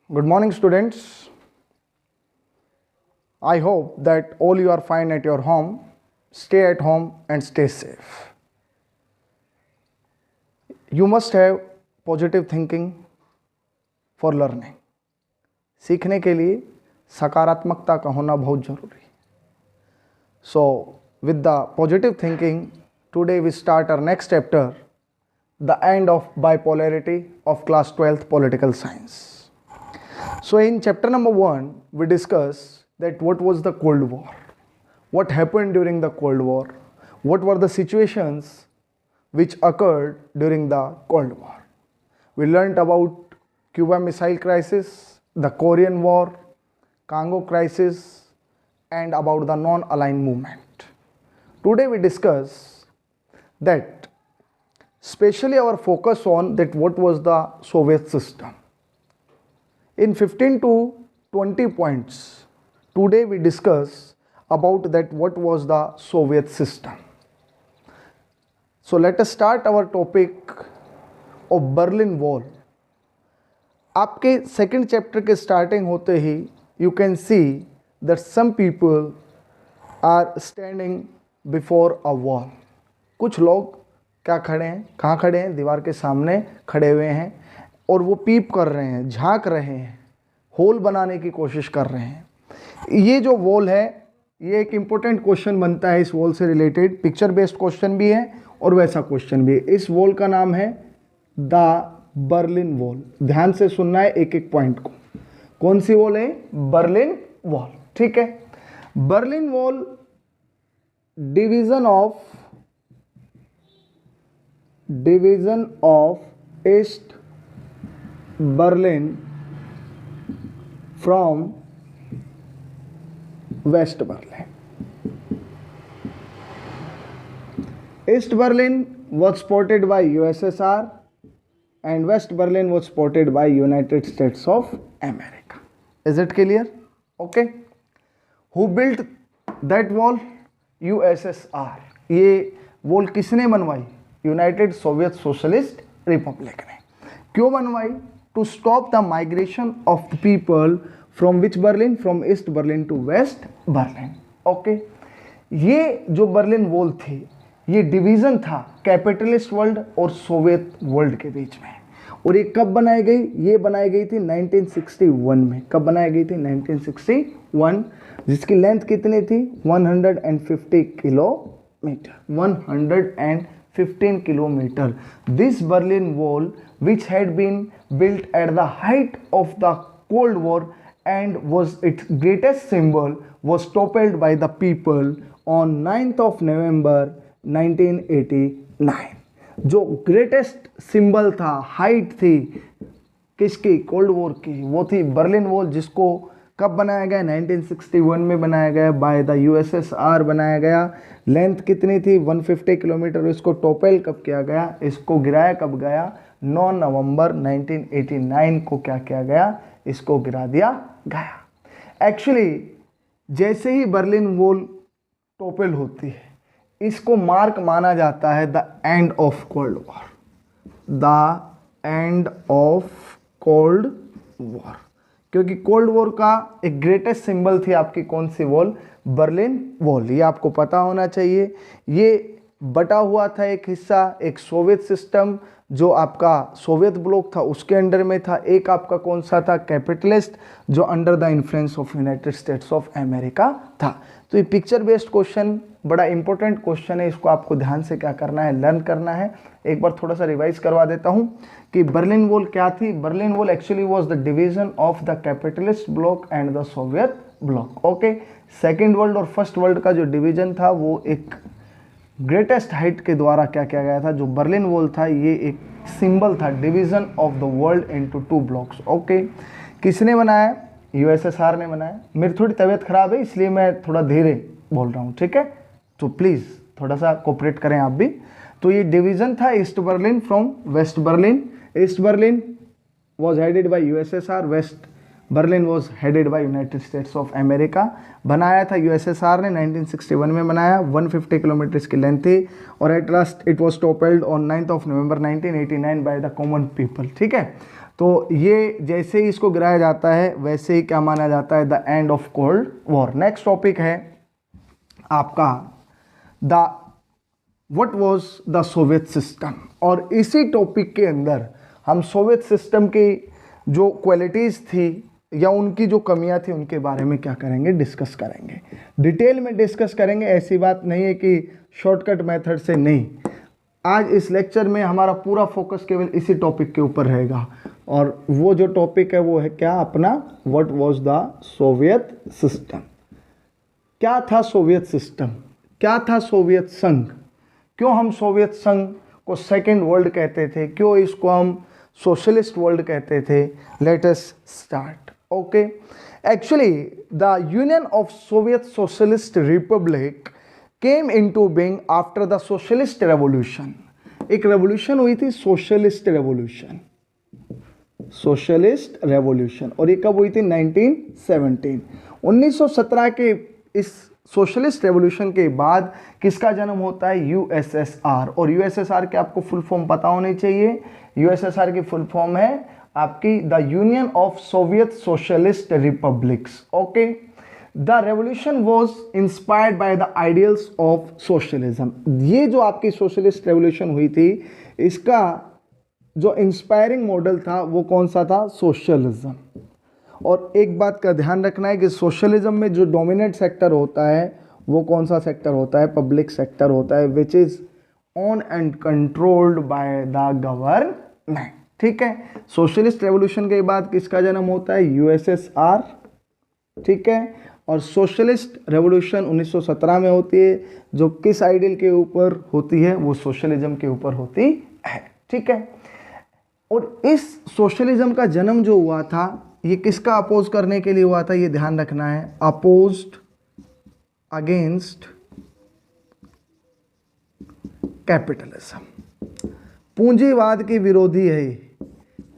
Good morning, students. I hope that all you are fine at your home. Stay at home and stay safe. You must have positive thinking for learning. सीखने के लिए सकारात्मकता का होना बहुत जरूरी है. So, with the positive thinking, today we start our next chapter, the end of bipolarity of class 12th political science. So in chapter number 1, we discuss that what was the Cold War, what happened during the Cold War, what were the situations which occurred during the Cold War. We learnt about Cuba Missile Crisis, the Korean War, Congo Crisis, and about the non-aligned movement. Today we discuss that, especially our focus on that what was the Soviet system. In 15 to 20 points, today we discuss about that what was the Soviet system. So let us start our topic of Berlin Wall. आपके second chapter के starting होते ही you can see that some people are standing before a wall. कुछ लोग क्या खड़े हैं, कहाँ खड़े हैं? दीवार के सामने खड़े हुए हैं और वो पीप कर रहे हैं, झांक रहे हैं, होल बनाने की कोशिश कर रहे हैं. ये जो वॉल है, ये एक इम्पोर्टेंट क्वेश्चन बनता है इस वॉल से रिलेटेड. पिक्चर बेस्ड क्वेश्चन भी है और वैसा क्वेश्चन भी है. इस वॉल का नाम है द बर्लिन वॉल. ध्यान से सुनना है एक एक पॉइंट को. कौन सी वॉल है? Berlin wall. ठीक है. Berlin wall division of east Berlin from West Berlin. East Berlin was supported by USSR and West Berlin was supported by United States of America. Is it clear? Okay. Who built that wall? USSR. ये wall किसने बनवाई? United Soviet socialist Republic ने. क्यों बनवाई? To stop the migration of the people from which Berlin? From East Berlin to West Berlin. Okay. ये जो Berlin wall थी, ये डिवीज़न था कैपिटलिस्ट वर्ल्ड और सोवियत वर्ल्ड के बीच में. और ये कब बनाई गई? ये बनाई गई थी 1961 में. कब बनाई गई थी? 1961. जिसकी लेंथ कितनी थी? 150 kilometre. 115 kilometer. This Berlin Wall, which had been built at the height of the Cold War and was its greatest symbol, was toppled by the people on 9th of November 1989. जो greatest symbol था, height थी किसकी? Cold war की. वो थी Berlin wall, जिसको कब बनाया गया? 1961 में बनाया गया. बाय द यूएसएसआर बनाया गया. लेंथ कितनी थी? 150 किलोमीटर. इसको टोपेल कब किया गया? इसको गिराया कब गया? 9 नवंबर 1989 को क्या किया गया? इसको गिरा दिया गया. एक्चुअली जैसे ही बर्लिन वॉल टोपेल होती है, इसको मार्क माना जाता है the end of cold war. The end of cold war. क्योंकि कोल्ड वॉर का एक ग्रेटेस्ट सिंबल थी आपकी कौन सी वॉल? Berlin wall. ये आपको पता होना चाहिए. ये बटा हुआ था एक हिस्सा, एक सोवियत सिस्टम जो आपका सोवियत ब्लॉक था उसके अंडर में था. एक आपका कौन सा था? कैपिटलिस्ट, जो under the influence of United States of America था. तो ये पिक्चर बेस्ड क्वेश्चन बड़ा इंपॉर्टेंट क्वेश्चन है. इसको आपको ध्यान से क्या करना है? लर्न करना है. एक बार थोड़ा सा रिवाइज करवा देता हूँ कि बर्लिन वॉल क्या थी. Berlin wall actually was the division of the capitalist block and the Soviet block. Okay. Second world और फर्स्ट वर्ल्ड का जो डिवीजन था वो एक ग्रेटेस्ट हाइट के द्वारा क्या किया गया था. जो बर्लिन वॉल था ये एक सिंबल था, division of the world into 2 blocks. Okay. किसने बनाया? यूएसएसआर ने बनाया. मेरी थोड़ी तबीयत खराब है इसलिए मैं थोड़ा धीरे बोल रहा हूँ. ठीक है. तो प्लीज़ थोड़ा सा कोऑपरेट करें आप भी. तो ये डिवीजन था East Berlin from West Berlin. East Berlin was headed by USSR, West Berlin was headed by United States of America. बनाया था यूएसएसआर ने 1961 में बनाया. 150 किलोमीटर की लेंथ थी और at last it was toppled on 9th of November 1989 by the common people. ठीक है. तो ये जैसे ही इसको गिराया जाता है वैसे ही क्या माना जाता है, the end of cold war. Next topic है आपका the what was the Soviet system, और इसी टॉपिक के अंदर हम सोवियत सिस्टम की जो क्वालिटीज़ थी या उनकी जो कमियां थी उनके बारे में क्या करेंगे, डिस्कस करेंगे, डिटेल में डिस्कस करेंगे। ऐसी बात नहीं है कि शॉर्टकट मेथड से, नहीं। आज इस लेक्चर में हमारा पूरा फोकस केवल इसी टॉपिक के ऊपर रहेगा, और वो जो टॉपिक है वो है क्या अपना, what was the Soviet system. क्या था सोवियत सिस्टम, क्या था सोवियत संघ, क्यों हम सोवियत संघ को सेकेंड वर्ल्ड कहते थे, क्यों इसको हम सोशलिस्ट वर्ल्ड कहते थे। Let us start. Okay, actually the union of Soviet socialist Republic came into being after the socialist revolution. एक रेवोल्यूशन हुई थी, सोशलिस्ट रेवोल्यूशन, सोशलिस्ट रेवोल्यूशन, और ये कब हुई थी, 1917। 1917 के इस सोशलिस्ट रेवोल्यूशन के बाद किसका जन्म होता है, यूएसएसआर। और यूएसएसआर के आपको फुल फॉर्म पता होनी चाहिए। यूएसएसआर की फुल फॉर्म है आपकी the union of Soviet socialist republics. Okay, the revolution was inspired by the ideals of socialism. ये जो आपकी सोशलिस्ट रेवोल्यूशन हुई थी, इसका जो इंस्पायरिंग मॉडल था वो कौन सा था, सोशलिज्म। और एक बात का ध्यान रखना है कि सोशलिज्म में जो डोमिनेट सेक्टर होता है वो कौन सा सेक्टर होता है, पब्लिक सेक्टर होता है, which is own and controlled by the government. ठीक है, सोशलिस्ट रेवोल्यूशन के बाद किसका जन्म होता है, यूएसएसआर। ठीक है, और सोशलिस्ट रेवोल्यूशन 1917 में होती है, जो किस आइडियल के ऊपर होती है, वो सोशलिज्म के ऊपर होती है। ठीक है, और इस सोशलिज्म का जन्म जो हुआ था ये किसका अपोज करने के लिए हुआ था, ये ध्यान रखना है, अपोज्ड अगेंस्ट कैपिटलिज्म। पूंजीवाद की विरोधी है।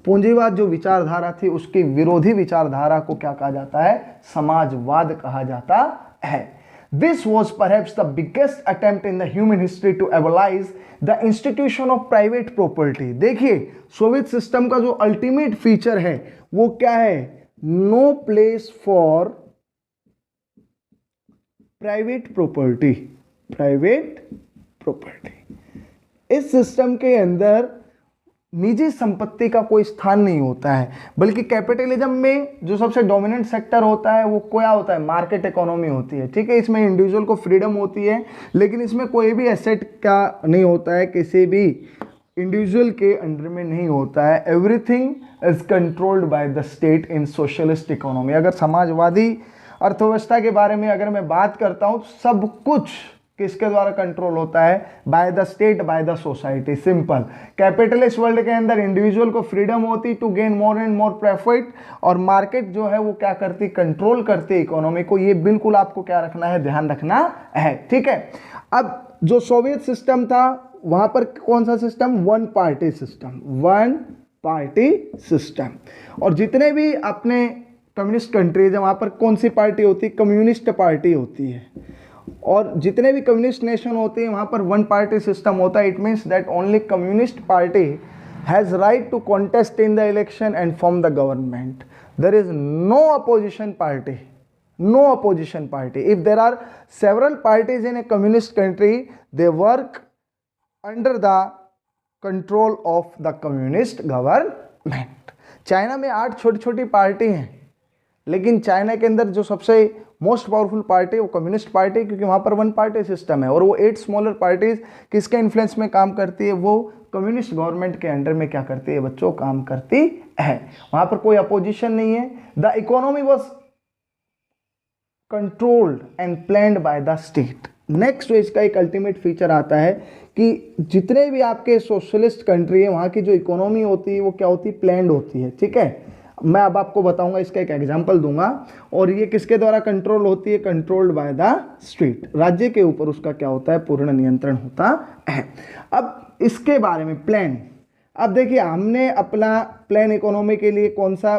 पूंजीवाद जो विचारधारा थी उसकी विरोधी विचारधारा को क्या कहा जाता है, समाजवाद कहा जाता है। This was perhaps the biggest attempt in the human history to abolish the institution of private property। देखिए, सोवियत सिस्टम का जो अल्टीमेट फीचर है वो क्या है, no place for private property. Private property, इस सिस्टम के अंदर निजी संपत्ति का कोई स्थान नहीं होता है, बल्कि कैपिटलिज्म में जो सबसे डोमिनेंट सेक्टर होता है वो क्या होता है, मार्केट इकोनॉमी होती है। ठीक है, इसमें इंडिविजुअल को फ्रीडम होती है, लेकिन इसमें कोई भी एसेट का नहीं होता है, किसी भी इंडिविजुअल के अंडर में नहीं होता है। Everything is controlled by the state in socialist economy. अगर समाजवादी अर्थव्यवस्था के बारे में अगर मैं बात करता हूँ, सब कुछ किसके द्वारा कंट्रोल होता है, by the state, by the society. Simple. Capitalist world के अंदर इंडिविजुअल को फ्रीडम होती to gain more and more profit, और मार्केट जो है वो क्या करती, कंट्रोल करती इकोनॉमी को। ये बिल्कुल आपको क्या रखना है, ध्यान रखना है। ठीक है, अब जो सोवियत सिस्टम था वहां पर कौन सा system, one party system, one party system. और जितने भी अपने कम्युनिस्ट कंट्रीज है वहां पर कौन सी पार्टी होती है, कम्युनिस्ट पार्टी होती है। और जितने भी कम्युनिस्ट नेशन होते हैं वहां पर वन पार्टी सिस्टम होता है। It means that only communist party has right to contest in the election and form the government. There is no opposition party, no opposition party. If there are several parties in a communist country, they work under the control of the communist government. China में 8 छोटी छोटी party हैं, लेकिन China के अंदर जो सबसे most powerful party है वो कम्युनिस्ट पार्टी, क्योंकि वहाँ पर वन पार्टी सिस्टम है। और वो 8 स्मॉलर पार्टीज किसके इन्फ्लुएंस में काम करती है, वो कम्युनिस्ट गवर्नमेंट के अंडर में क्या करती है बच्चों, काम करती है। वहाँ पर कोई अपोजिशन नहीं है। The economy was controlled and planned by the state. Next जो इसका एक अल्टीमेट फीचर आता है कि जितने भी आपके सोशलिस्ट कंट्री है वहाँ की जो इकोनॉमी होती है वो क्या होती है, प्लान्ड होती है। ठीक है, मैं अब आपको बताऊंगा, इसका एक एग्जांपल दूंगा। और ये किसके द्वारा कंट्रोल होती है, कंट्रोल्ड बाय द स्टेट। राज्य के ऊपर उसका क्या होता है, पूर्ण नियंत्रण होता है। अब इसके बारे में प्लान, अब देखिए हमने अपना प्लान इकोनॉमी के लिए कौन सा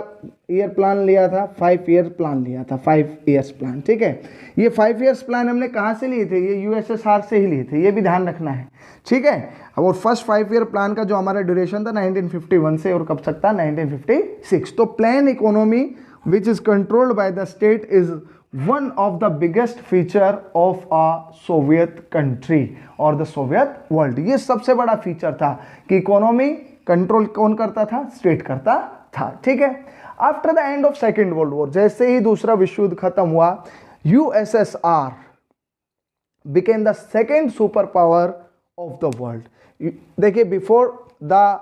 ईयर प्लान लिया था, 5 ईयर प्लान लिया था, 5 ईयर्स प्लान, ठीक है। ये 5 ईयर्स प्लान हमने कहाँ से लिए थे, ये यूएसएसआर से ही लिए थे, ये भी ध्यान रखना है, ठीक है। और फर्स्ट 5 ईयर प्लान का जो हमारा ड्यूरेशन था 1951 से और कब तक था 1956। तो plan economy which is controlled by the state is one of the biggest feature of a Soviet country और the Soviet world। ये सबसे बड़ा फीचर था कि इकोनॉमी कंट्रोल कौन करता था, स्टेट करता था, ठीक है। After the end of second world war, जैसे ही दूसरा विश्व युद्ध खत्म हुआ, USSR became the second super power of the world. देखिए before the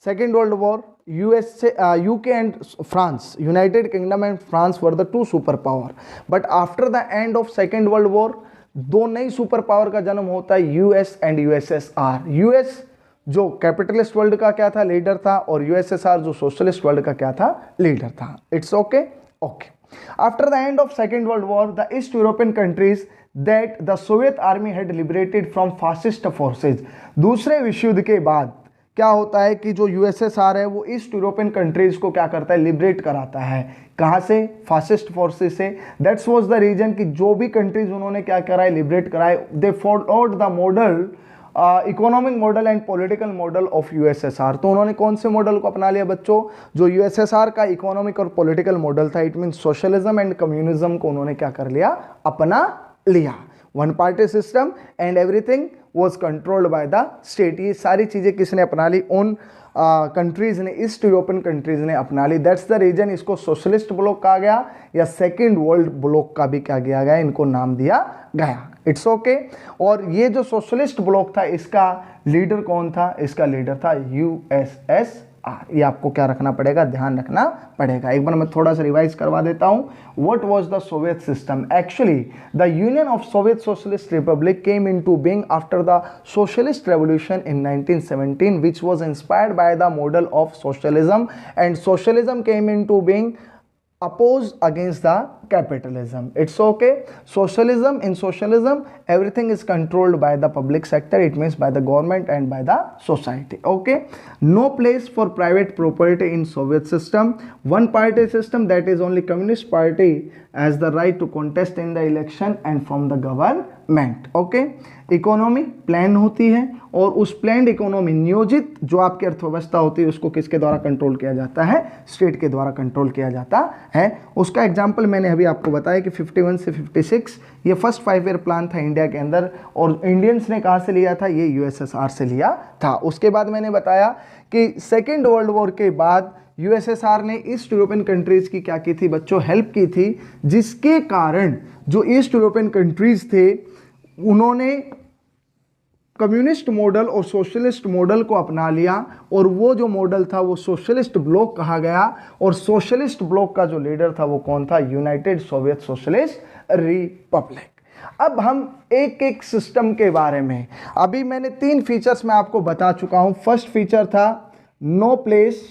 second world war UK and France, United Kingdom and France were the two superpower, but after the end of Second World War दो नई super power का जन्म होता है, US and USSR. US जो capitalist world का क्या था, लीडर था, और यूएसएसआर जो सोशलिस्ट वर्ल्ड का क्या था, लीडर था। It's okay. After the end of second world war the east European countries that the Soviet army had liberated from fascist forces. दूसरे विश्व युद्ध के बाद क्या होता है कि जो यूएसएसआर है वो ईस्ट यूरोपियन कंट्रीज को क्या करता है, लिबरेट कराता है। कहाँ से, फासिस्ट फोर्सेस से। दैट्स वाज द रीजन कि जो भी कंट्रीज उन्होंने क्या कराए, लिबरेट कराए, they followed the model, economic model and political model of USSR. तो उन्होंने कौन से मॉडल को अपना लिया बच्चों, जो यूएसएसआर का इकोनॉमिक और पॉलिटिकल मॉडल था, it mean socialism and communism को उन्होंने क्या कर लिया, अपना लिया। One party system and everything was controlled by the state. ये सारी चीज़ें किसने अपना ली, उन कंट्रीज ने, ईस्ट यूरोपियन कंट्रीज ने अपना ली। दैट्स द रीजन इसको सोशलिस्ट ब्लॉक कहा गया या सेकेंड वर्ल्ड ब्लॉक का भी क्या किया गया, इनको नाम दिया गया। It's okay. और ये जो सोशलिस्ट ब्लॉक था इसका लीडर कौन था, इसका लीडर था यूएसएसआर। ये आपको क्या रखना पड़ेगा, ध्यान रखना पड़ेगा। एक बार मैं थोड़ा सा रिवाइज करवा देता हूं। What was the Soviet system? Actually the union of Soviet socialist Republic came into being after the socialist revolution in 1917 which was inspired by the model of socialism, and socialism came into being opposed against the capitalism. It's okay. Socialism, in socialism everything is controlled by the public sector, it means by the government and by the society. Okay, no place for private property in Soviet system. One party system, that is only Communist Party has the right to contest in the election and from the government. Okay, economy plan होती है और उस plan economy नियोजित जो आपकी अर्थव्यवस्था होती है उसको किसके द्वारा कंट्रोल किया जाता है, स्टेट के द्वारा कंट्रोल किया जाता है। उसका एग्जांपल मैंने अभी आपको बताया कि 51 से 56 ये फर्स्ट 5 ईयर प्लान था इंडिया के अंदर, और इंडियंस ने कहाँ से लिया था, ये यूएसएसआर से लिया था। उसके बाद मैंने बताया कि सेकेंड वर्ल्ड वॉर के बाद यूएसएसआर ने ईस्ट यूरोपियन कंट्रीज की क्या की थी बच्चों, हेल्प की थी, जिसके कारण जो ईस्ट यूरोपियन कंट्रीज थे उन्होंने कम्युनिस्ट मॉडल और सोशलिस्ट मॉडल को अपना लिया, और वो जो मॉडल था वो सोशलिस्ट ब्लॉक कहा गया, और सोशलिस्ट ब्लॉक का जो लीडर था वो कौन था, यूनाइटेड सोवियत सोशलिस्ट रिपब्लिक। अब हम एक एक सिस्टम के बारे में, अभी मैंने 3 फीचर्स में आपको बता चुका हूं। फर्स्ट फीचर था no place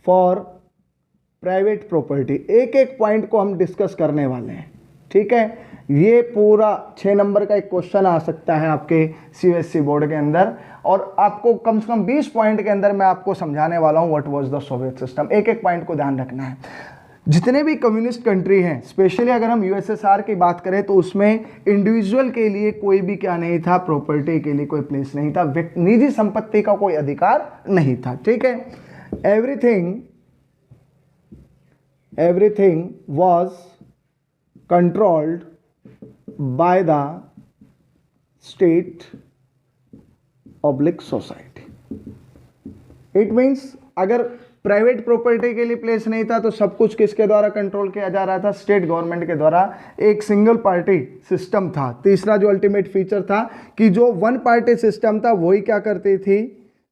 for private property. एक एक पॉइंट को हम डिस्कस करने वाले हैं, ठीक है। ये पूरा 6 नंबर का एक क्वेश्चन आ सकता है आपके सीबीएसई बोर्ड के अंदर, और आपको कम से कम 20 पॉइंट के अंदर मैं आपको समझाने वाला हूं what was the Soviet system. एक एक पॉइंट को ध्यान रखना है। जितने भी कम्युनिस्ट कंट्री हैं, स्पेशली अगर हम यूएसएसआर की बात करें तो उसमें इंडिविजुअल के लिए कोई भी क्या नहीं था, प्रॉपर्टी के लिए कोई प्लेस नहीं था, निजी संपत्ति का कोई अधिकार नहीं था, ठीक है। Everything was controlled by the state public society. It means अगर प्राइवेट प्रॉपर्टी के लिए प्लेस नहीं था तो सब कुछ किसके द्वारा कंट्रोल किया जा रहा था, स्टेट गवर्नमेंट के द्वारा। एक सिंगल पार्टी सिस्टम था। तीसरा जो अल्टीमेट फीचर था कि जो वन पार्टी सिस्टम था वही क्या करती थी,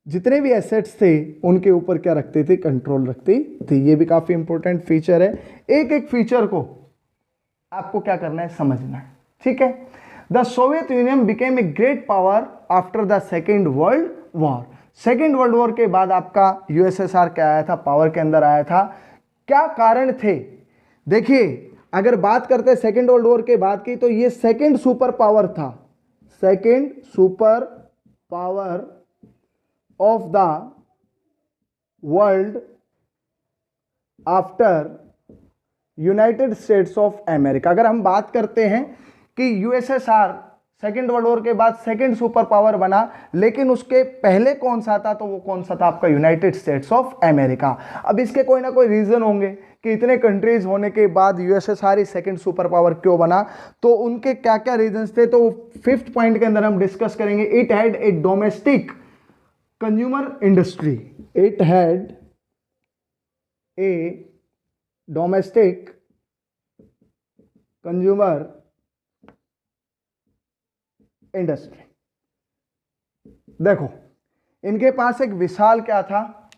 जितने भी एसेट्स थे उनके ऊपर क्या रखती थी, कंट्रोल रखती थी। ये भी काफी इंपॉर्टेंट फीचर है। एक एक फीचर को आपको क्या करना है, समझना है, ठीक है। The Soviet union became a great power after the second world war. Second world war के बाद आपका यूएसएसआर क्या आया था, पावर के अंदर आया था। क्या कारण थे, देखिए अगर बात करते हैं सेकेंड वर्ल्ड वॉर के बाद की, तो ये सेकेंड सुपर पावर था। Second super power of the world after United States of America. अगर हम बात करते हैं कि यूएसएसआर सेकेंड वर्ल्ड वॉर के बाद सेकेंड सुपर पावर बना, लेकिन उसके पहले कौन सा था, तो वो कौन सा था आपका यूनाइटेड स्टेट्स ऑफ अमेरिका। अब इसके कोई ना कोई रीजन होंगे कि इतने कंट्रीज होने के बाद यूएसएसआर ही सेकेंड सुपर पावर क्यों बना, तो उनके क्या क्या रीजंस थे, तो फिफ्थ पॉइंट के अंदर हम डिस्कस करेंगे। It had a domestic consumer industry, it had a domestic consumer industry. देखो इनके पास एक विशाल क्या था,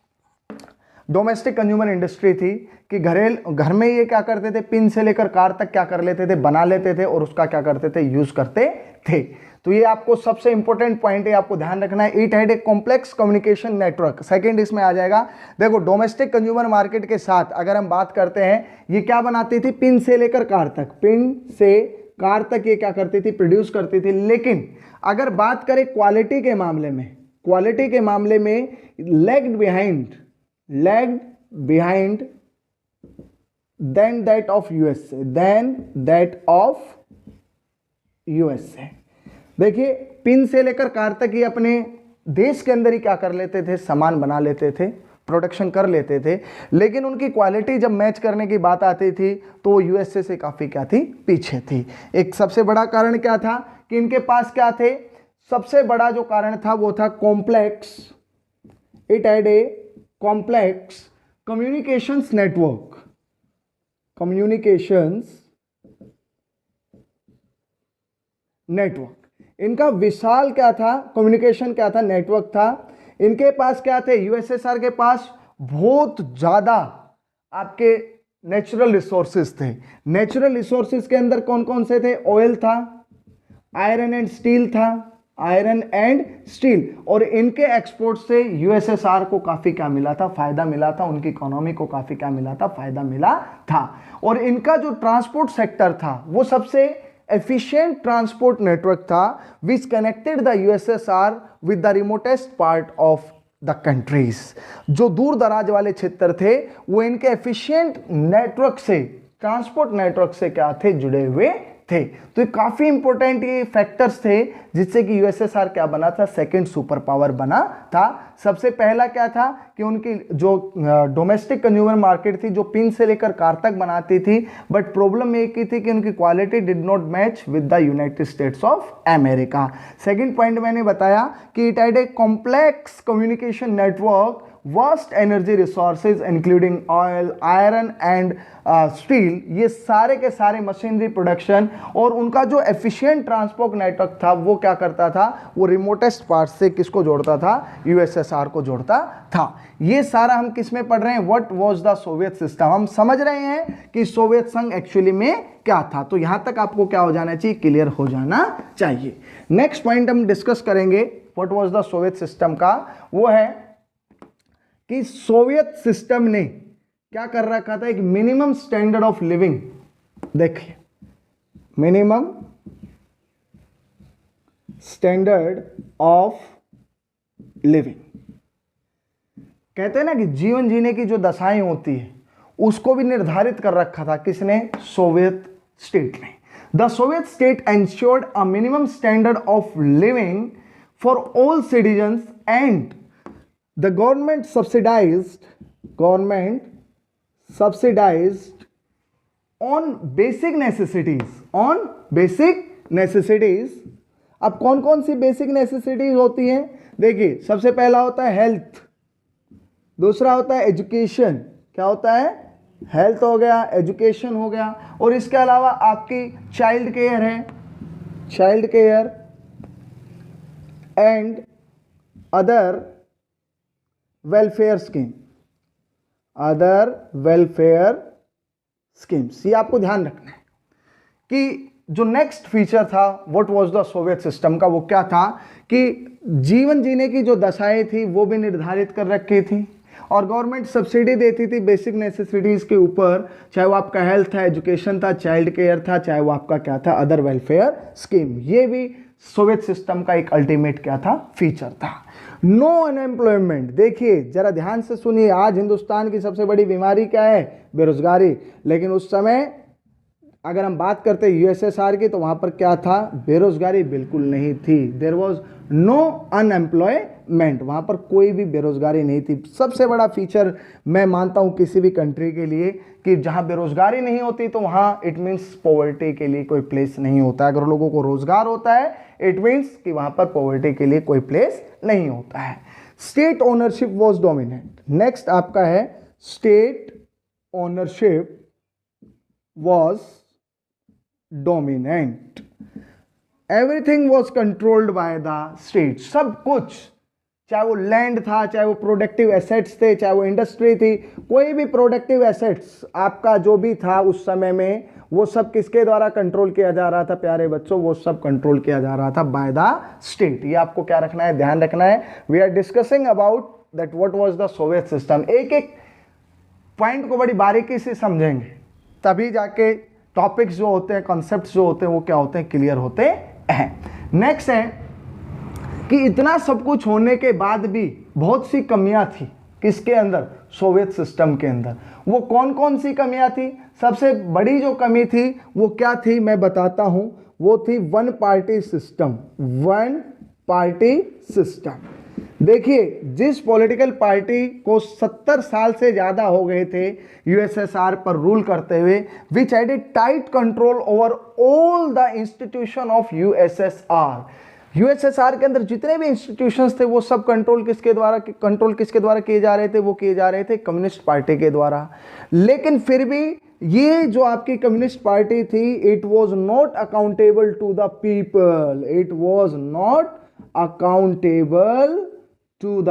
डोमेस्टिक कंज्यूमर इंडस्ट्री थी कि घर में ये क्या करते थे, पिन से लेकर कार तक क्या कर लेते थे, बना लेते थे और उसका क्या करते थे, यूज करते थे। तो ये आपको सबसे इंपॉर्टेंट पॉइंट है, आपको ध्यान रखना है। It had a complex communication network, second इसमें आ जाएगा। देखो डोमेस्टिक कंज्यूमर मार्केट के साथ अगर हम बात करते हैं, ये क्या बनाती थी, पिन से लेकर कार तक, पिन से कार तक ये क्या करती थी, प्रोड्यूस करती थी। लेकिन अगर बात करें क्वालिटी के मामले में, क्वालिटी के मामले में lagged behind than that of USA, than that of USA. देखिए पिन से लेकर कार तक ही अपने देश के अंदर ही क्या कर लेते थे, सामान बना लेते थे, प्रोडक्शन कर लेते थे, लेकिन उनकी क्वालिटी जब मैच करने की बात आती थी तो यूएसए से काफ़ी क्या थी, पीछे थी। एक सबसे बड़ा कारण क्या था कि इनके पास क्या थे, सबसे बड़ा जो कारण था वो था complex, it had a complex communications network, communications network. इनका विशाल क्या था, कम्युनिकेशन क्या था, नेटवर्क था। इनके पास क्या थे, यूएसएसआर के पास बहुत ज्यादा आपके नेचुरल रिसोर्सेज थे। नेचुरल रिसोर्सेज के अंदर कौन कौन से थे, ऑयल था, आयरन एंड स्टील था, आयरन एंड स्टील। और इनके एक्सपोर्ट से यूएसएसआर को काफी क्या मिला था, फायदा मिला था, उनकी इकोनॉमी को काफी क्या मिला था, फायदा मिला था। और इनका जो ट्रांसपोर्ट सेक्टर था वो सबसे एफिशिएंट ट्रांसपोर्ट नेटवर्क था, which connected the USSR with the remotest part of the countries. जो दूर दराज वाले क्षेत्र थे वो इनके एफिशिएंट नेटवर्क से, ट्रांसपोर्ट नेटवर्क से क्या थे, जुड़े हुए थे। तो ये काफी इंपॉर्टेंट ये फैक्टर्स थे जिससे कि यूएसएसआर क्या बना था, सेकंड सुपर पावर बना था। सबसे पहला क्या था कि उनकी जो डोमेस्टिक कंज्यूमर मार्केट थी, जो पिन से लेकर कार तक बनाती थी, बट प्रॉब्लम एक ही थी कि उनकी quality did not match with the United States of America. Second point मैंने बताया कि it had a complex communication network, vast energy resources including oil, iron and steel, ये सारे के सारे मशीनरी प्रोडक्शन, और उनका जो एफिशिएंट ट्रांसपोर्ट नेटवर्क था वो क्या करता था, वो रिमोटेस्ट पार्ट से किसको जोड़ता था, यूएसएसआर को जोड़ता था। ये सारा हम किस में पढ़ रहे हैं, what was the Soviet system. हम समझ रहे हैं कि सोवियत संघ एक्चुअली में क्या था। तो यहां तक आपको क्या हो जाना चाहिए, क्लियर हो जाना चाहिए। नेक्स्ट पॉइंट हम डिस्कस करेंगे what was the Soviet system का, वो है कि सोवियत सिस्टम ने क्या कर रखा था, एक मिनिमम स्टैंडर्ड ऑफ लिविंग। देखिए मिनिमम स्टैंडर्ड ऑफ लिविंग, कहते हैं ना कि जीवन जीने की जो दशाएं होती है उसको भी निर्धारित कर रखा था किसने, सोवियत स्टेट ने। The Soviet state ensured a minimum standard of living for all citizens and the government subsidized on basic necessities। अब कौन कौन सी बेसिक नेसेसिटीज होती हैं, देखिए सबसे पहला होता है हेल्थ, दूसरा होता है एजुकेशन, क्या होता है, हेल्थ हो गया, एजुकेशन हो गया, और इसके अलावा आपकी चाइल्ड केयर है, child care and other welfare scheme, other welfare schemes. ये आपको ध्यान रखना है कि जो नेक्स्ट फीचर था what was the Soviet system का, वो क्या था कि जीवन जीने की जो दशाएं थी वो भी निर्धारित कर रखी थी, और गवर्नमेंट सब्सिडी देती थी बेसिक नेसेसिटीज के ऊपर, चाहे वो आपका हेल्थ था, एजुकेशन था, चाइल्ड केयर था, चाहे वो आपका क्या था, अदर वेलफेयर स्कीम। ये भी सोवियत सिस्टम का एक अल्टीमेट क्या था, फीचर था। No unemployment. देखिए जरा ध्यान से सुनिए, आज हिंदुस्तान की सबसे बड़ी बीमारी क्या है? बेरोजगारी। लेकिन उस समय अगर हम बात करते हैं यूएसएसआर की, तो वहां पर क्या था? बेरोजगारी बिल्कुल नहीं थी। देयर वॉज नो अनएम्प्लॉयमेंट, वहां पर कोई भी बेरोजगारी नहीं थी। सबसे बड़ा फीचर मैं मानता हूं किसी भी कंट्री के लिए कि जहां बेरोजगारी नहीं होती तो वहां इट मीन्स पॉवर्टी के लिए कोई प्लेस नहीं होता। अगर लोगों को रोजगार होता है इट मीन्स कि वहां पर पॉवर्टी के लिए कोई प्लेस नहीं होता है। State ownership was dominant. Next आपका है state ownership was dominant. Everything was controlled by the state. सब कुछ, चाहे वो लैंड था, चाहे वो प्रोडक्टिव एसेट्स थे, चाहे वो इंडस्ट्री थी, कोई भी प्रोडक्टिव एसेट्स आपका जो भी था उस समय में, वो सब किसके द्वारा कंट्रोल किया जा रहा था प्यारे बच्चों? वो सब कंट्रोल किया जा रहा था बाय द स्टेट। ये आपको क्या रखना है? ध्यान रखना है। We are discussing about that what was the Soviet system. एक एक पॉइंट को बड़ी बारीकी से समझेंगे, तभी जाके टॉपिक्स जो होते हैं, कॉन्सेप्ट्स जो होते हैं, वो क्या होते हैं? क्लियर होते हैं। नेक्स्ट है कि इतना सब कुछ होने के बाद भी बहुत सी कमियां थी किसके अंदर? सोवियत सिस्टम के अंदर। वो कौन कौन सी कमियां थी? सबसे बड़ी जो कमी थी वो क्या थी मैं बताता हूं। वो थी one party system. One party system. देखिए जिस पॉलिटिकल पार्टी को 70 साल से ज्यादा हो गए थे यूएसएसआर पर रूल करते हुए, which had a tight control over all the institution of USSR. USSR के अंदर जितने भी इंस्टीट्यूशंस थे वो सब कंट्रोल किसके द्वारा किए जा रहे थे? वो किए जा रहे थे कम्युनिस्ट पार्टी के द्वारा। लेकिन फिर भी ये जो आपकी कम्युनिस्ट पार्टी थी, it was not accountable to the people. It was not accountable to the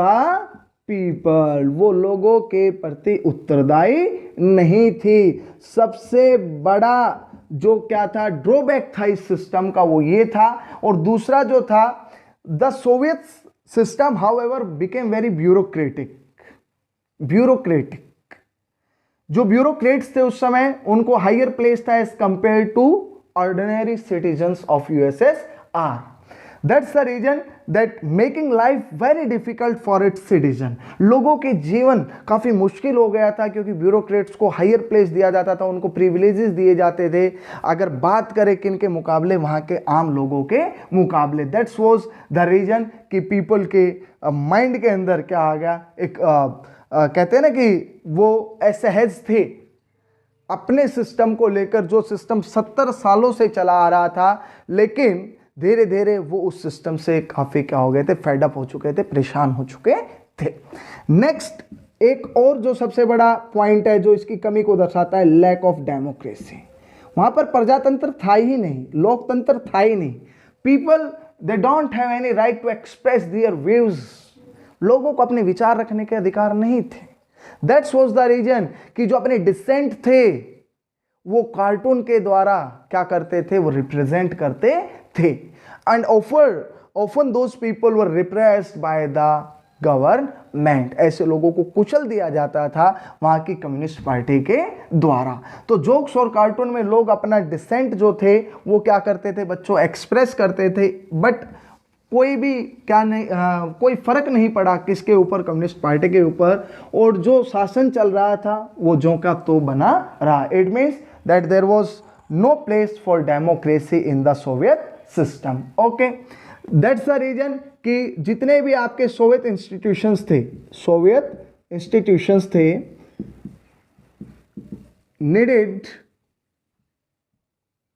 people. वो लोगों के प्रति उत्तरदायी नहीं थी। सबसे बड़ा जो क्या था ड्रॉबैक था इस सिस्टम का, वो ये था। और दूसरा जो था, the Soviet system however became very bureaucratic. जो ब्यूरोक्रेट्स थे उस समय, उनको हायर प्लेस था as compare to ordinary citizens of USSR. That's the reason that making life very difficult for its citizen. लोगों के जीवन काफ़ी मुश्किल हो गया था क्योंकि ब्यूरोक्रेट्स को हायर प्लेस दिया जाता था, उनको प्रिविलेजेस दिए जाते थे। अगर बात करें किन के मुकाबले? वहाँ के आम लोगों के मुकाबले। दैट्स वॉज द रीजन कि पीपल के माइंड के अंदर क्या आ गया, एक कहते हैं ना कि वो असहज थे अपने सिस्टम को लेकर, जो सिस्टम 70 सालों से चला आ रहा था। लेकिन धीरे धीरे वो उस सिस्टम से काफ़ी क्या हो गए थे? फेड अप हो चुके थे, परेशान हो चुके थे। नेक्स्ट एक और जो सबसे बड़ा पॉइंट है जो इसकी कमी को दर्शाता है, लैक ऑफ डेमोक्रेसी। वहाँ पर प्रजातंत्र था ही नहीं, लोकतंत्र था ही नहीं। People they don't have any right to express their views. लोगों को अपने विचार रखने के अधिकार नहीं थे। दैट्स वाज द रीजन कि जो अपने डिसेंट थे वो कार्टून के द्वारा क्या करते थे? वो रिप्रेजेंट करते थे। And often those people were repressed by the government. ऐसे लोगों को कुचल दिया जाता था वहां की कम्युनिस्ट पार्टी के द्वारा। तो जोक्स और कार्टून में लोग अपना डिसेंट जो थे वो क्या करते थे बच्चों? एक्सप्रेस करते थे। बट कोई भी क्या नहीं, कोई फर्क नहीं पड़ा किसके ऊपर? कम्युनिस्ट पार्टी के ऊपर। और जो शासन चल रहा था वो जो का तो बना रहा। It means that there was no place for democracy in the Soviet system. Okay, that's the reason कि जितने भी आपके सोवियत इंस्टीट्यूशंस थे नीडेड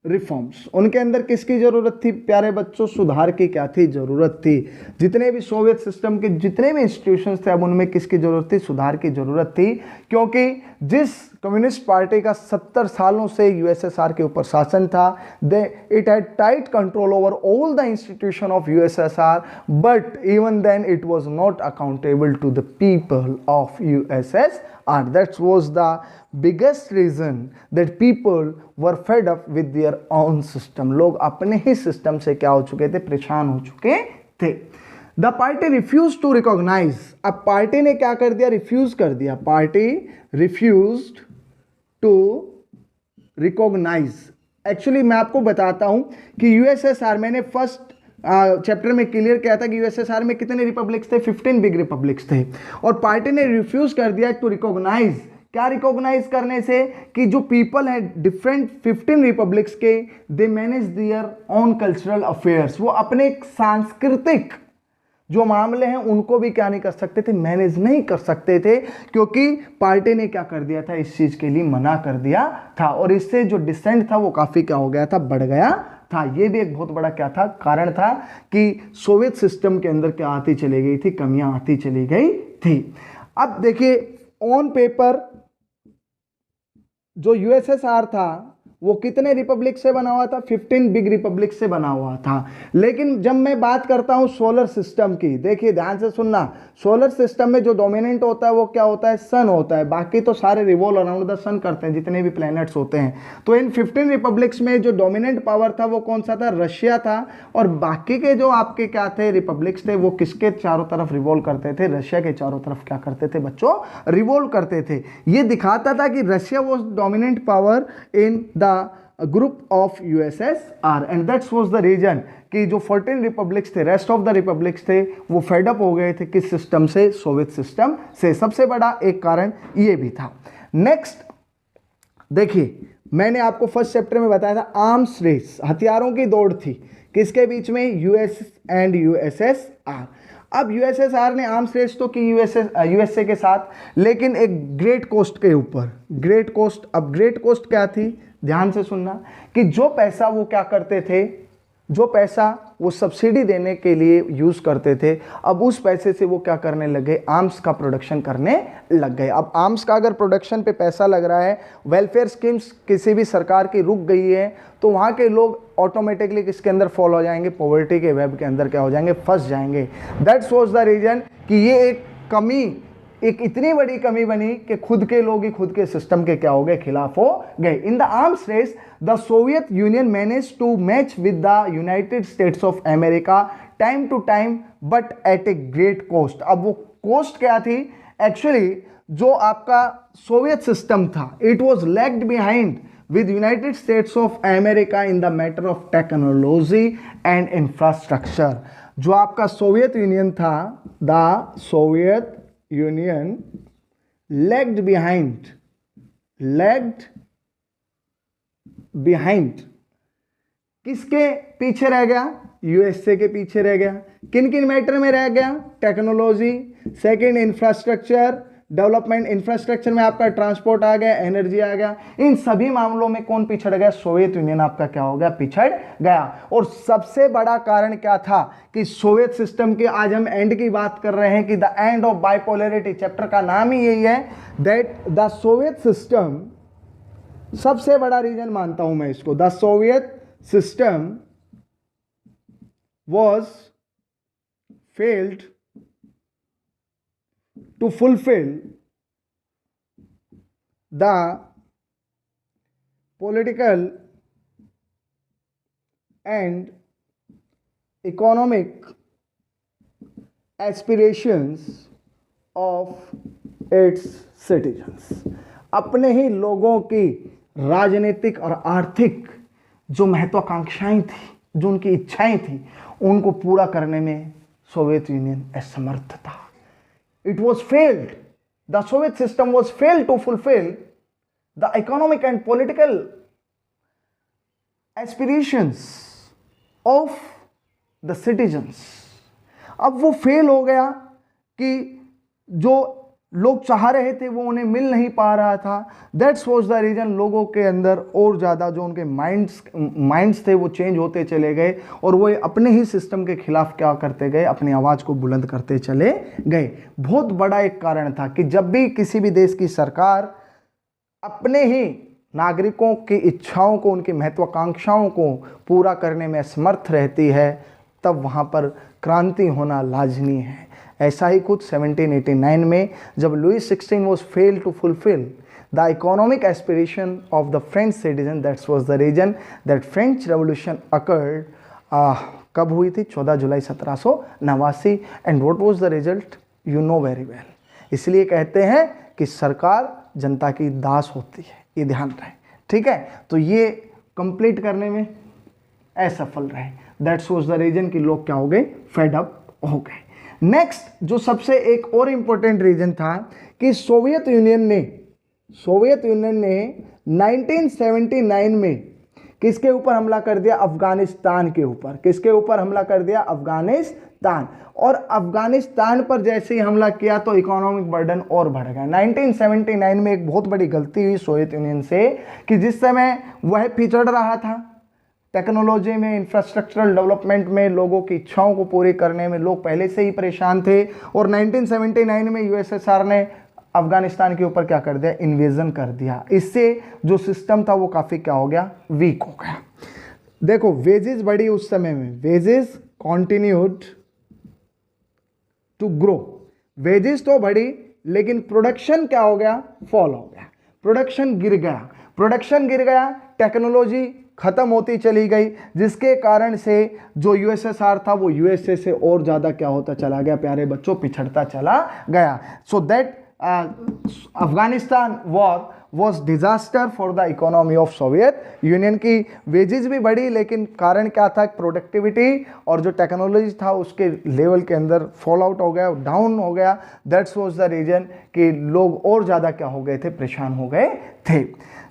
रिफॉर्म्स। उनके अंदर किसकी जरूरत थी प्यारे बच्चों? सुधार की क्या थी? जरूरत थी। जितने भी सोवियत सिस्टम के जितने भी इंस्टीट्यूशंस थे, अब उनमें किसकी जरूरत थी? सुधार की जरूरत थी। क्योंकि जिस कम्युनिस्ट पार्टी का 70 सालों से यूएसएसआर के ऊपर शासन था, it had tight control over all the institution of USSR, but even then it was not accountable to the people of USSR. That was the biggest reason that people were fed up with their own system. लोग अपने ही system से क्या हो चुके थे? परेशान हो चुके थे। The party refuse to recognise. अब पार्टी ने क्या कर दिया? रिफ्यूज कर दिया। Party refused to recognise. Actually मैं आपको बताता हूं कि यूएसएसआर मैंने फर्स्ट चैप्टर में क्लियर किया था कि यूएसएसआर में कितने रिपब्लिक्स थे, 15 बिग रिपब्लिक्स थे, और पार्टी ने रिफ्यूज कर दिया टू रिकॉग्नाइज, क्या रिकॉग्नाइज करने से, कि जो पीपल है डिफरेंट 15 रिपब्लिक्स के, they manage their own cultural affairs, वो अपने सांस्कृतिक जो मामले हैं उनको भी क्या नहीं कर सकते थे, मैनेज नहीं कर सकते थे, क्योंकि पार्टी ने क्या कर दिया था, इस चीज के लिए मना कर दिया था, और इससे जो डिसेंट था वो काफी क्या हो गया था, बढ़ गया था। ये भी एक बहुत बड़ा क्या था, कारण था कि सोवियत सिस्टम के अंदर क्या आती चली गई थी, कमियां आती चली गई थी। अब देखिए ऑन पेपर जो यूएसएसआर था वो कितने रिपब्लिक से बना हुआ था, 15 बिग रिपब्लिक से बना हुआ था। लेकिन जब मैं बात करता हूं सोलर सिस्टम की, देखिए ध्यान से सुनना, सोलर सिस्टम में जो डोमिनेंट होता है वो क्या होता है, सन होता है, बाकी तो सारे रिवॉल्व अराउंड द सन करते हैं जितने भी प्लैनेट्स होते हैं। तो इन 15 रिपब्लिक्स में जो डोमिनेंट पावर था वो कौन सा था, रशिया था, और बाकी के जो आपके क्या थे रिपब्लिक्स थे वो किसके चारों तरफ रिवॉल्व करते थे, रशिया के चारों तरफ क्या करते थे बच्चों, रिवॉल्व करते थे। ये दिखाता था कि Russia was dominant power in the group of USSR, and that's was the reason कि जो 14 रिपब्लिक्स थे, रेस्ट ऑफ द रिपब्लिक्स थे, वो फेड अप हो गए थे किस सिस्टम से, सोवियत सिस्टम से। सबसे बड़ा एक कारण ये भी था। नेक्स्ट देखिए, मैंने आपको फर्स्ट चैप्टर में बताया था आर्म्स रेस, हथियारों की दौड़ थी किसके बीच में, यूएस एंड यूएसएसआर। अब यूएसएसआर ने आर्म्स रेस तो की यूएसए के साथ, लेकिन एक ग्रेट कोस्ट के ऊपर, ग्रेट कोस्ट। अब ग्रेट कोस्ट क्या थी, ध्यान से सुनना, कि जो पैसा वो क्या करते थे, जो पैसा वो सब्सिडी देने के लिए यूज करते थे, अब उस पैसे से वो क्या करने लगे, आर्म्स का प्रोडक्शन करने लग गए। अब आर्म्स का अगर प्रोडक्शन पे पैसा लग रहा है, वेलफेयर स्कीम्स किसी भी सरकार की रुक गई है, तो वहाँ के लोग ऑटोमेटिकली किसके अंदर फॉल हो जाएंगे, पॉवर्टी के वेब के अंदर क्या हो जाएंगे, फंस जाएंगे। दैट्स वाज द रीजन कि ये एक कमी, एक इतनी बड़ी कमी बनी कि खुद के लोग ही खुद के सिस्टम के क्या हो गए, खिलाफ हो गए। In the arms race the Soviet Union manage to match with the United States of America time to time but at a great cost. अब वो कॉस्ट क्या थी, एक्चुअली जो आपका सोवियत सिस्टम था, it was lagged behind with United States of America in the matter of technology and infrastructure। जो आपका Soviet union था, the Soviet union lagged behind किसके पीछे रह गया, यूएसए के पीछे रह गया। किन किन मैटर में रह गया, technology, second infrastructure development, infrastructure में आपका ट्रांसपोर्ट आ गया, एनर्जी आ गया, इन सभी मामलों में कौन पिछड़ गया, सोवियत यूनियन आपका क्या हो गया, पिछड़ गया। और सबसे बड़ा कारण क्या था कि सोवियत सिस्टम के, आज हम एंड की बात कर रहे हैं कि the end of bipolarity, chapter का नाम ही यही है, दैट द सोवियत सिस्टम, सबसे बड़ा रीजन मानता हूं मैं इसको, the Soviet system was failed to fulfill the political and economic aspirations of its citizens। अपने ही लोगों की राजनीतिक और आर्थिक जो महत्वाकांक्षाएं थी, जो उनकी इच्छाएं थी, उनको पूरा करने में सोवियत यूनियन असमर्थ था। It was failed, the Soviet system was failed to fulfil the economic and political aspirations of the citizens. अब वो फेल हो गया कि जो लोग चाह रहे थे वो उन्हें मिल नहीं पा रहा था। दैट्स वॉज द रीजन, लोगों के अंदर और ज़्यादा जो उनके माइंड्स थे वो चेंज होते चले गए, और वो अपने ही सिस्टम के खिलाफ क्या करते गए, अपनी आवाज़ को बुलंद करते चले गए। बहुत बड़ा एक कारण था कि जब भी किसी भी देश की सरकार अपने ही नागरिकों की इच्छाओं को, उनकी महत्वाकांक्षाओं को पूरा करने में असमर्थ रहती है, तब वहाँ पर क्रांति होना लाजमी है। ऐसा ही कुछ 1789 में जब Louis 16 was failed to fulfill the economic aspiration of the French citizen, that was the reason that French Revolution occurred। कब हुई थी, 14 जुलाई 1789। And what was the result, you know very well। इसलिए कहते हैं कि सरकार जनता की दास होती है, ये ध्यान रहे, ठीक है। तो ये कंप्लीट करने में असफल रहे। दैट्स वाज द रीजन कि लोग क्या हो गए, फेड अप हो गए। नेक्स्ट जो सबसे एक और इंपॉर्टेंट रीजन था कि सोवियत यूनियन ने 1979 में किसके ऊपर हमला कर दिया, अफगानिस्तान के ऊपर। किसके ऊपर हमला कर दिया, अफगानिस्तान। और अफगानिस्तान पर जैसे ही हमला किया तो इकोनॉमिक बर्डन और बढ़ गया। 1979 में एक बहुत बड़ी गलती हुई सोवियत यूनियन से कि जिस समय वह पिछड़ रहा था टेक्नोलॉजी में, इंफ्रास्ट्रक्चरल डेवलपमेंट में, लोगों की इच्छाओं को पूरी करने में लोग पहले से ही परेशान थे, और 1979 में यूएसएसआर ने अफगानिस्तान के ऊपर क्या कर दिया, इन्वेजन कर दिया। इससे जो सिस्टम था वो काफ़ी क्या हो गया, वीक हो गया। देखो वेजेस बढ़ी उस समय में, wages continued to grow. Wages तो बढ़ी लेकिन प्रोडक्शन क्या हो गया, फॉल हो गया, प्रोडक्शन गिर गया। प्रोडक्शन गिर गया, टेक्नोलॉजी खत्म होती चली गई, जिसके कारण से जो यूएसएसआर था वो यूएसए से और ज़्यादा क्या होता चला गया, प्यारे बच्चों, पिछड़ता चला गया। So that Afghanistan war was disaster for the economy of Soviet union. की वेजेस भी बढ़ी लेकिन कारण क्या था, प्रोडक्टिविटी और जो टेक्नोलॉजी था उसके लेवल के अंदर फॉल आउट हो गया, डाउन हो गया। दैट्स वाज द रीजन कि लोग और ज़्यादा क्या हो गए थे, परेशान हो गए थे।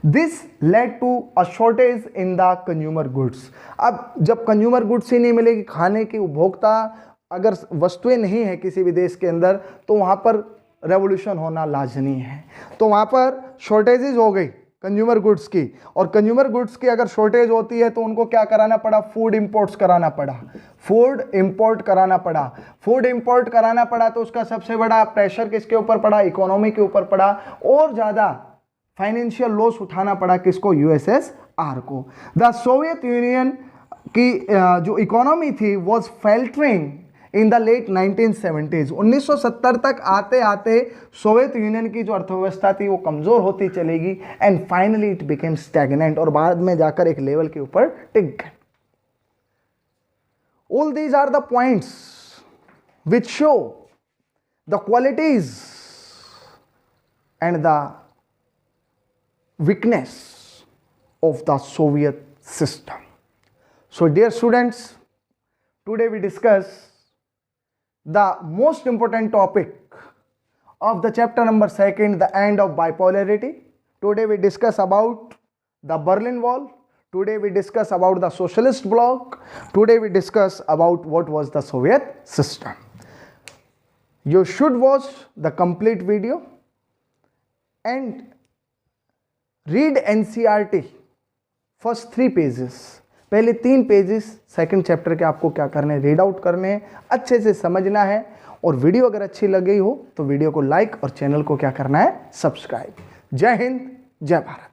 This led to a shortage in the consumer goods. अब जब कंज्यूमर गुड्स ही नहीं मिलेगी, खाने की उपभोक्ता अगर वस्तुएं नहीं है किसी भी देश के अंदर, तो वहाँ पर रेवोल्यूशन होना लाजमी है। तो वहाँ पर शॉर्टेजेस हो गई कंज्यूमर गुड्स की, और कंज्यूमर गुड्स की अगर शॉर्टेज होती है तो उनको क्या कराना पड़ा, फूड इंपोर्ट्स कराना पड़ा, फूड इंपोर्ट कराना पड़ा। फूड इंपोर्ट कराना पड़ा तो उसका सबसे बड़ा प्रेशर किसके ऊपर पड़ा, इकोनॉमी के ऊपर पड़ा, और ज़्यादा फाइनेंशियल लॉस उठाना पड़ा किसको, यूएसएसआर को। द सोवियत यूनियन की जो इकोनॉमी थी was faltering in the late 1970s। 1970 तक आते आते सोवियत यूनियन की जो अर्थव्यवस्था थी वो कमज़ोर होती चलेगी, and finally it became stagnant, और बाद में जाकर एक लेवल के ऊपर टिक गए। All these are the points which show the qualities and the weakness of the Soviet system. So dear students, today we discuss the most important topic of the chapter number 2, the end of bipolarity. Today we discuss about the Berlin Wall. Today we discuss about the socialist bloc. Today we discuss about what was the Soviet system. You should watch the complete video and read NCERT first 3 pages, पहले 3 pages second chapter के आपको क्या करने हैं, read out करने हैं, अच्छे से समझना है। और वीडियो अगर अच्छी लगी हो तो वीडियो को लाइक और चैनल को क्या करना है, सब्सक्राइब। जय हिंद, जय भारत।